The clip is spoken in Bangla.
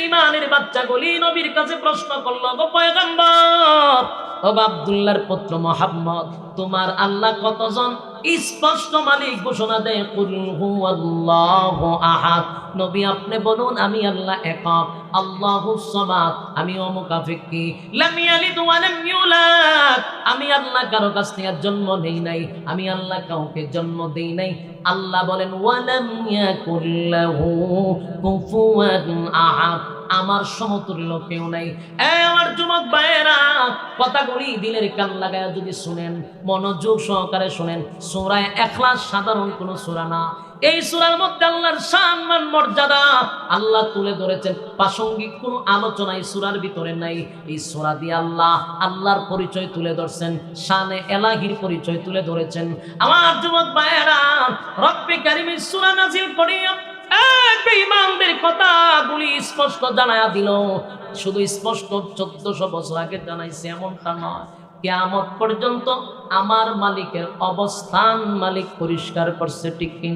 বেঈমানের বাচ্চাগুলি নবীর কাছে প্রশ্ন করলো, গো পয়গম্বর, ও আব্দুল্লাহর পুত্র মুহাম্মদ, তোমার আল্লাহ কতজন? স্পষ্ট মালিক ঘোষণা দেয়, কুল হুয়াল্লাহু আহাদ। নবী আপনি বলুন, আমি আল্লাহ একক, আল্লাহুস সামাদ, আমি অমুকাফিকি, লাম ইয়ালিদ ওয়া লাম ইউলাদ, আমি আল্লাহ কারো কাছ থেকে জন্ম নেই নাই, আমি আল্লাহ কাউকে জন্ম দেই নাই। আল্লাহ বলেন, ওয়ালাম ইয়াকুল লাহু কুফুয়ান আহাদ, আমার সমতুল্য কেউ নাই। আমার যুবক ভাইয়েরা, কথাগুলি দিলের কান লাগায় যদি শুনেন, মনোযোগ সহকারে শুনেন, সূরা ইখলাস সাধারণ কোন সূরা না। এই সূরার মধ্যে আল্লাহর সম্মান মর্যাদা আল্লাহ তুলে ধরেছেন। প্রাসঙ্গিক কোনো আলোচনা এই সূরার ভিতরে নাই। এই সূরা দিয়ে আল্লাহ আল্লাহর পরিচয় তুলে ধরছেন, শানে এলাহির পরিচয় তুলে ধরেছেন। আমার যুবক ভাইয়েরা, রব্বে কারীম এই সূরা নাযিল করিয়া বেঈমানদের কথাগুলি স্পষ্ট জানায়া দিল। শুধু স্পষ্ট 1400 বছর আগে জানাইছে এমনটা নয়, কিয়ামত পর্যন্ত আমার মালিকের অবস্থান মালিক পরিষ্কার করছে, ঠিক কিনা?